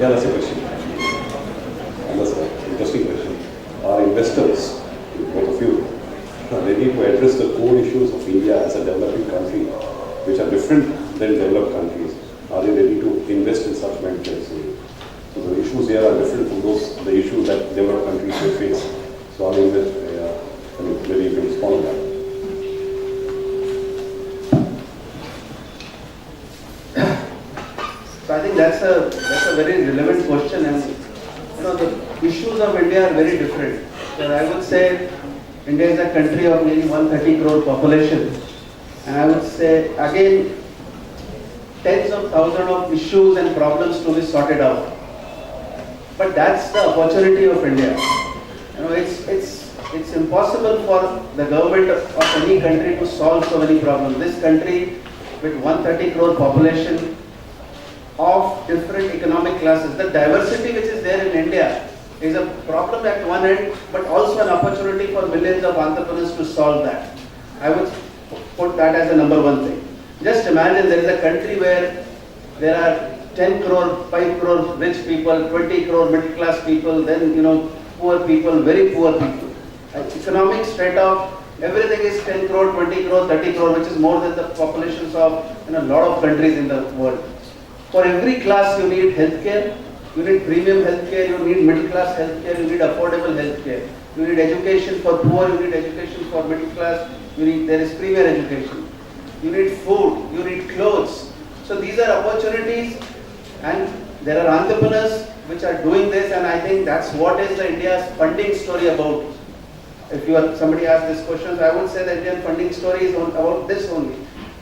Yeah, that's a question. And that's an interesting question. Are investors, both of you, are ready to address the core issues of India as a developing country, which are different than developed countries? Are they ready to invest in such ventures? So the issues here are different from the issues that developed countries may face. So are they maybe you can respond to that. So I think that's a very relevant question, and the issues of India are very different. So I would say India is a country of nearly 130 crore population, and I would say again tens of thousands of issues and problems to be sorted out. But that's the opportunity of India. It's impossible for the government of any country to solve so many problems. This country with 130 crore population of different economic classes, the diversity which is there in India is a problem at one end, but also an opportunity for millions of entrepreneurs to solve that. I would put that as the number one thing. Just imagine there is a country where there are 10 crore, 5 crore rich people, 20 crore middle class people, then poor people, very poor people. Economic straight off, everything is 10 crore, 20 crore, 30 crore, which is more than the populations of a lot of countries in the world. For every class you need healthcare, you need premium healthcare, you need middle class healthcare, you need affordable healthcare. You need education for poor, you need education for middle class, there is premier education. You need food, you need clothes. So these are opportunities, and there are entrepreneurs which are doing this, and I think that's what is the India's funding story about. If somebody asked this question, I would say the Indian funding story is about this only.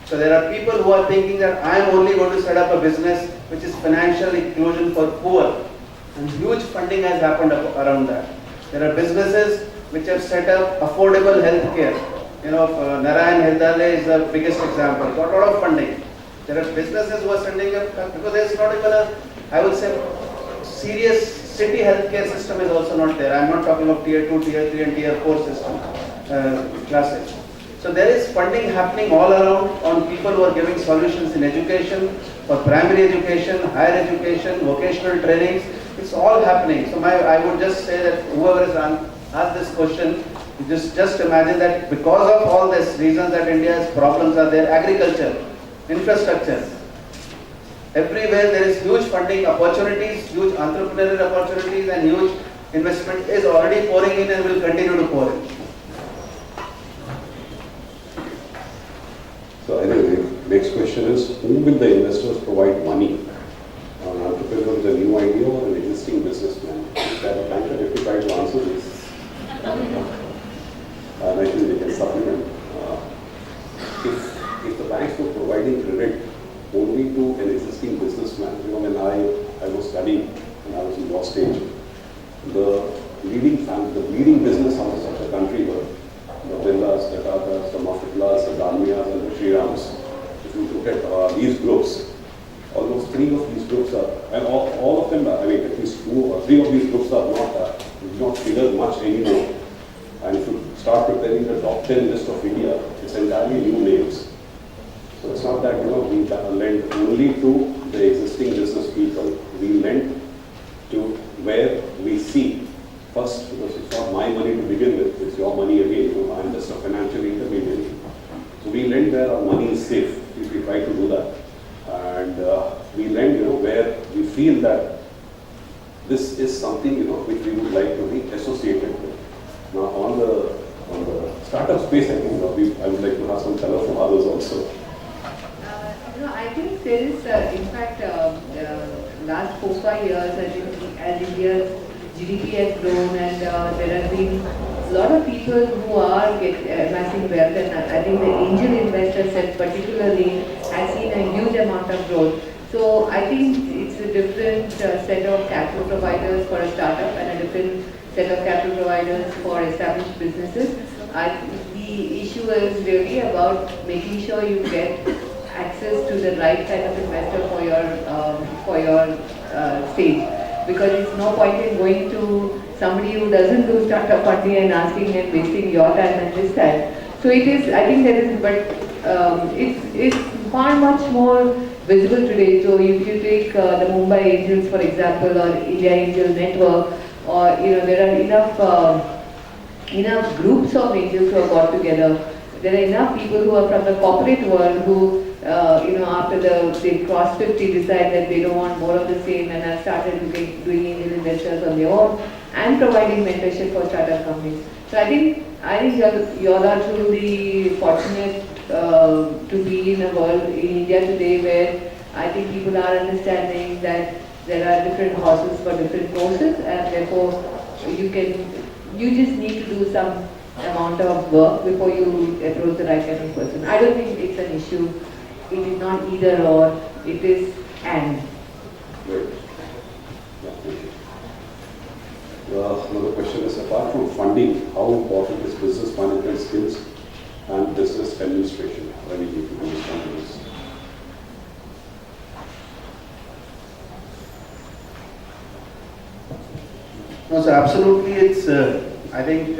So there are people who are thinking that I am only going to set up a business which is financial inclusion for poor, and huge funding has happened around that. There are businesses which have set up affordable health care. Narayan Hridayalaya is the biggest example, got a lot of funding. There are businesses who are setting up, because there is not even I would say, serious city healthcare system is also not there. I am not talking of tier 2, tier 3 and tier 4 system classes. So there is funding happening all around on people who are giving solutions in education, for primary education, higher education, vocational trainings. It's all happening. So I would just say that whoever has asked this question, just imagine that because of all these reasons that India's problems are there, agriculture, infrastructure, everywhere there is huge funding opportunities, huge entrepreneurial opportunities, and huge investment is already pouring in and will continue to pour in. So anyway, the next question is, who will the investors provide money? An entrepreneur with a new idea or an existing businessman? If I have a banker, if you try to answer this, and I think they can supplement. If the banks were providing credit only to an existing businessman, when I was studying and I was in law stage, the leading business houses of the country were the Birlas, the Tatas, the Mafitlas, the Dalmias, and the Srirams. If you look at these groups, almost 3 of these groups are, and all of them are, at least 2 or 3 of these groups are not figure much anymore. And if you start preparing the top 10 list of India, it's entirely new names. So it's not that we lend only to the existing business people. We lend to where we see first, because it's not my money to begin with, it's your money again. I'm just a financial intermediary. So we lend where our money is safe, if we try to do that. And we lend where we feel that this is something which we would like to be associated with. Now on the startup space, I think I would like to have some color from others also. I think there is, in fact, last 4-5 years, I think as India's GDP has grown, and there have been a lot of people who are amassing wealth, and I think the angel investor set particularly has seen a huge amount of growth. So I think it's a different set of capital providers for a startup and a different set of capital providers for established businesses. The issue is really about making sure you get access to the right kind of investor for your stage, because it's no point in going to somebody who doesn't do startup funding and asking and wasting your time and this time. So it is, I think there is, but it's far much more visible today. So if you take the Mumbai Angels, for example, or India Angel Network, or there are enough groups of angels who have got together. There are enough people who are from the corporate world who, after they cross 50, decide that they don't want more of the same and have started doing angel investors on their own and providing mentorship for startup companies. So I think you all are truly fortunate to be in a world in India today where I think people are understanding that there are different horses for different courses, and therefore you just need to do some amount of work before you approach the right kind of person. I don't think it's an issue. It is not either or, it is and. Great. Yeah, thank you. Another question is, apart from funding, how important is business management skills and business administration? Ravi, if you can respond to this. No, so absolutely, it's. I think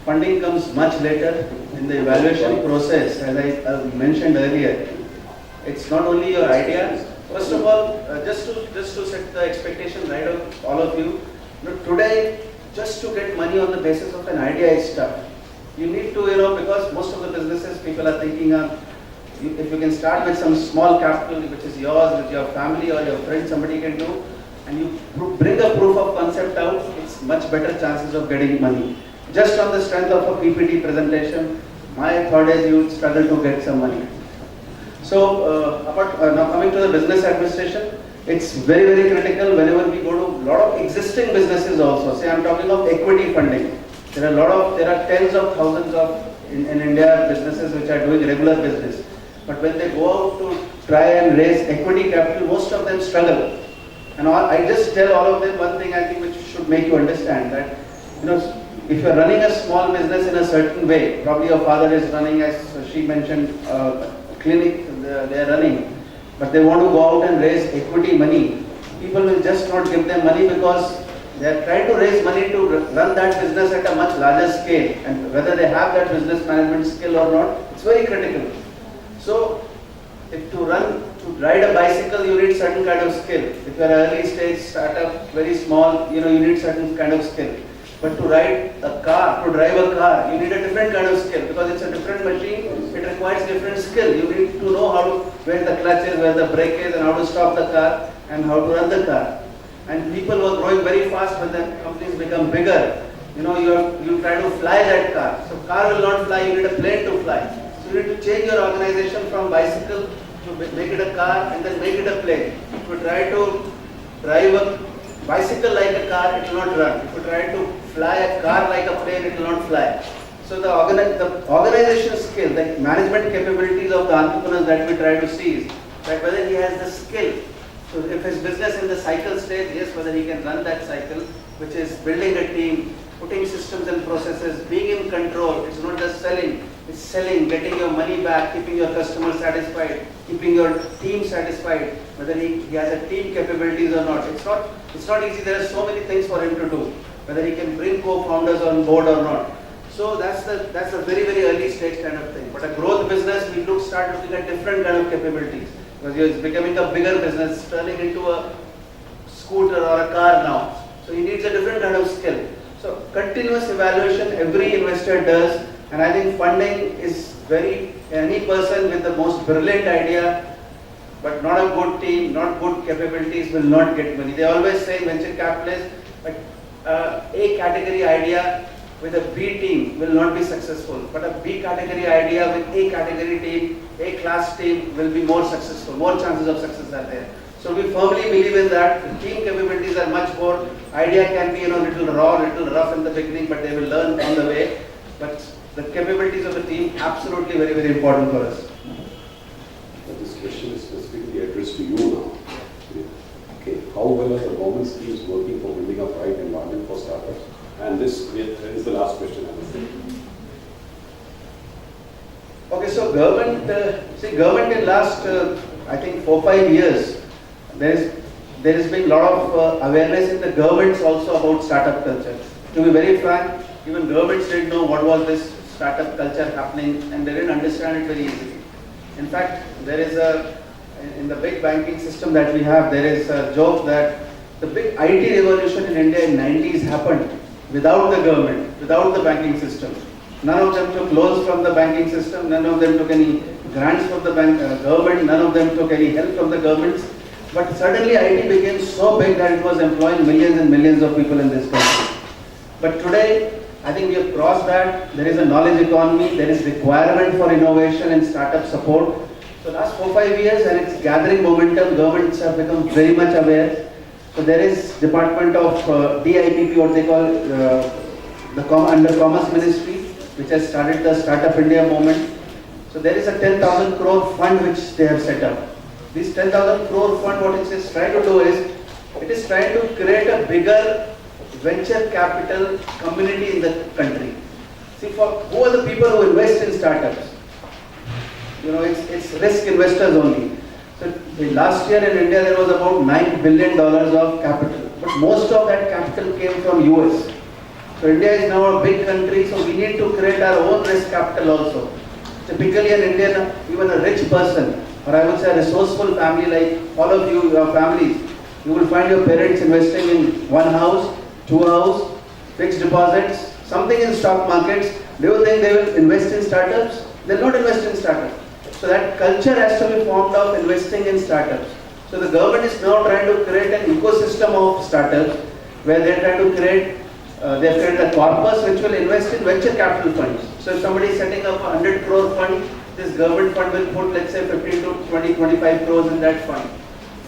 funding comes much later in the evaluation process. As I mentioned earlier, it's not only your idea. First of all, just to set the expectation right of all of you. Today, just to get money on the basis of an idea is tough. You need to, because most of the businesses people are thinking of, if you can start with some small capital, which is yours, with your family or your friend, somebody can do, and you bring a proof of concept out, it's much better chances of getting money. Just on the strength of a PPT presentation, my thought is you would struggle to get some money. So, now coming to the business administration, it's very, very critical whenever we go to a lot of existing businesses also. Say I'm talking of equity funding. There are tens of thousands of in India businesses which are doing regular business. But when they go out to try and raise equity capital, most of them struggle. And I just tell all of them one thing I think which should make you understand that, if you're running a small business in a certain way, probably your father is running, as she mentioned, a clinic they're running, but they want to go out and raise equity money, people will just not give them money because they're trying to raise money to run that business at a much larger scale, and whether they have that business management skill or not, it's very critical. So, if to ride a bicycle, you need certain kind of skill. If you're an early stage startup, very small, you need certain kind of skill. But to drive a car, you need a different kind of skill because it's a different machine. It requires different skill. You need to know where the clutch is, where the brake is, and how to stop the car and how to run the car. And people were growing very fast when the companies become bigger. You try to fly that car. So car will not fly. You need a plane to fly. So you need to change your organization from bicycle to make it a car and then make it a plane. If you try to drive a bicycle like a car, it will not run. If you try to fly a car like a plane, it will not fly. So the organization skill, the management capabilities of the entrepreneurs that we try to see is that whether he has the skill. So if his business in the cycle stage, yes, whether he can run that cycle, which is building a team, putting systems and processes, being in control. It's not just selling, it's selling, getting your money back, keeping your customers satisfied, keeping your team satisfied, whether he has a team capabilities or not. It's not easy. There are so many things for him to do, whether he can bring co-founders on board or not. So that's a very, very early stage kind of thing. But a growth business, we start looking at different kind of capabilities. Because it's becoming a bigger business, turning into a scooter or a car now. So he needs a different kind of skill. So continuous evaluation every investor does, and I think funding is any person with the most brilliant idea, but not a good team, not good capabilities will not get money. They always say venture capitalists, like A category idea with a B team will not be successful, but a B category idea with A category team, A class team will be more successful, more chances of success are there. So we firmly believe in that. The team capabilities are much more, idea can be little raw, little rough in the beginning, but they will learn on the way. But the capabilities of the team, absolutely very, very important for us. But this question is specifically addressed to you now. Okay, how well are the government schemes working for building a right environment for startups? And this is the last question, I would say. Okay, so government in last, I think 4-5 years, there has been a lot of awareness in the governments also about startup culture. To be very frank, even governments didn't know what was this startup culture happening, and they didn't understand it very easily. In fact, there is in the big banking system that we have, there is a joke that the big IT revolution in India in 90s happened without the government, without the banking system. None of them took loans from the banking system, none of them took any grants from the government, none of them took any help from the governments. But suddenly IT became so big that it was employing millions and millions of people in this country. But today, I think we have crossed that. There is a knowledge economy, there is requirement for innovation and startup support. So last 4-5 years, and it's gathering momentum, governments have become very much aware. So there is Department of DIPP, what they call under Commerce Ministry, which has started the Startup India movement. So there is a 10,000 crore fund which they have set up. This 10,000 crore fund, what it is trying to do is, it is trying to create a bigger venture capital community in the country. See, for who are the people who invest in startups? You know, it's risk investors only. So last year in India there was about $9 billion of capital, but most of that capital came from US. So India is now a big country, so we need to create our own risk capital also. Typically an Indian, even a rich person, or I would say a resourceful family like all of you, your families, you will find your parents investing in one house, two house, fixed deposits, something in stock markets. Do you think they will invest in startups? They will not invest in startups. So that culture has to be formed of investing in startups. So the government is now trying to create an ecosystem of startups where they are trying to create, they have created a corpus which will invest in venture capital funds. So if somebody is setting up a 100 crore fund, this government fund will put, let's say, 15 to 20, 25 crores in that fund.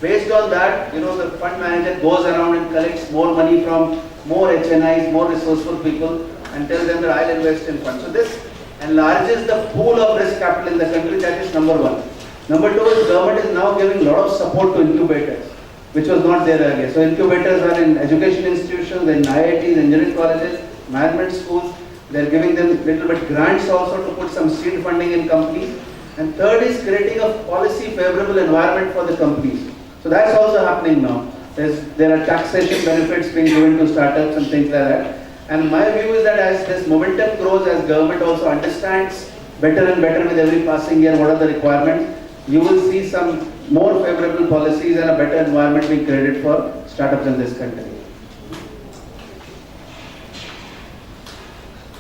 Based on that, you know, the fund manager goes around and collects more money from more HNIs, more resourceful people, and tells them that I'll invest in funds. So this enlarges the pool of risk capital in the country. That is number one. Number two is government is now giving a lot of support to incubators, which was not there earlier. So incubators are in education institutions, in IITs, engineering colleges, management schools. They are giving them little bit grants also to put some seed funding in companies. And third is creating a policy favorable environment for the companies. So that's also happening now. There are taxation benefits being given to startups and things like that. And my view is that as this momentum grows, as government also understands better and better with every passing year what are the requirements, you will see some more favorable policies and a better environment being created for startups in this country.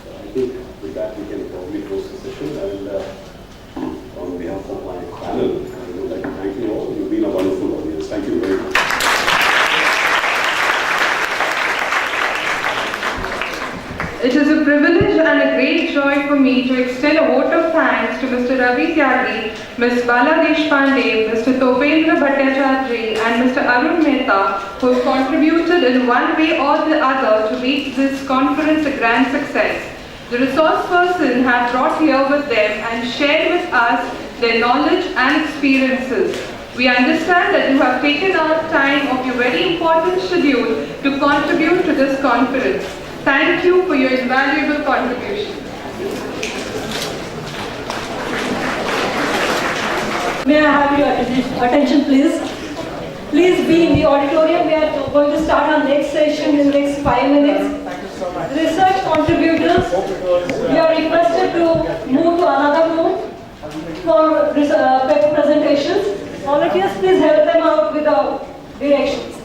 I think with that we can probably close the session, and on behalf of my panel, I would like to thank you all. You've been a wonderful audience. Thank you very much. It is a privilege and a great joy for me to extend a vote of thanks to Mr. Ravi Tyagi, Ms. Bala Deshpande, Mr. Topendra Bhattacharjee and Mr. Arun Mehta, who have contributed in one way or the other to make this conference a grand success. The resource person have brought here with them and shared with us their knowledge and experiences. We understand that you have taken out time of your very important schedule to contribute to this conference. Thank you for your invaluable contribution. May I have your attention, please? Please be in the auditorium. We are going to start our next session in the next 5 minutes. Research contributors, we are requested to move to another room for paper presentations. Volunteers, please help them out with the directions.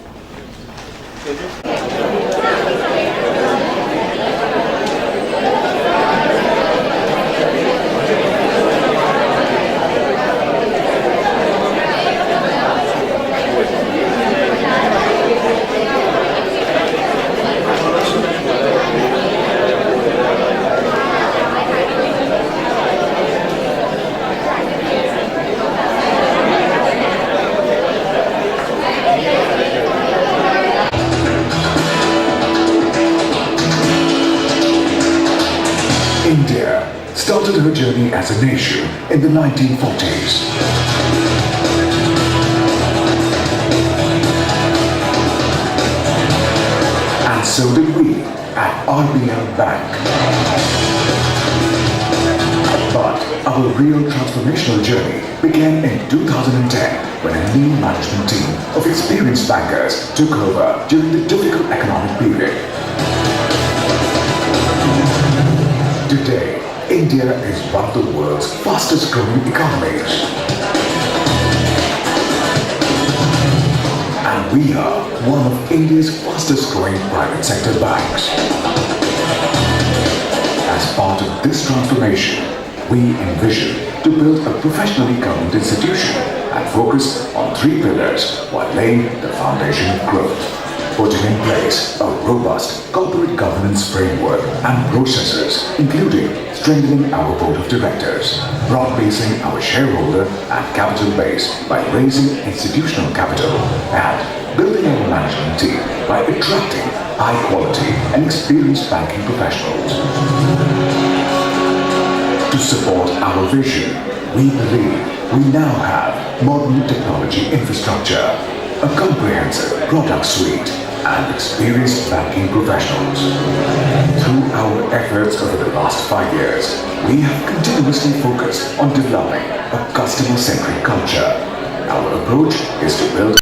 India started her journey as a nation in the 1940s. And so did we at RBL Bank. But our real transformational journey began in 2010 when a new management team of experienced bankers took over during the difficult economic period. Today, India is one of the world's fastest growing economies. and we are one of India's fastest growing private sector banks. As part of this transformation, we envision to build a professionally governed institution and focus on 3 pillars while laying the foundation of growth. Putting in place a robust corporate governance framework and processes, including strengthening our board of directors, broad-basing our shareholder and capital base by raising institutional capital, and building our management team by attracting high-quality and experienced banking professionals. To support our vision, we believe we now have modern technology infrastructure, a comprehensive product suite, and experienced banking professionals. Through our efforts over the last 5 years, we have continuously focused on developing a customer-centric culture. Our approach is to build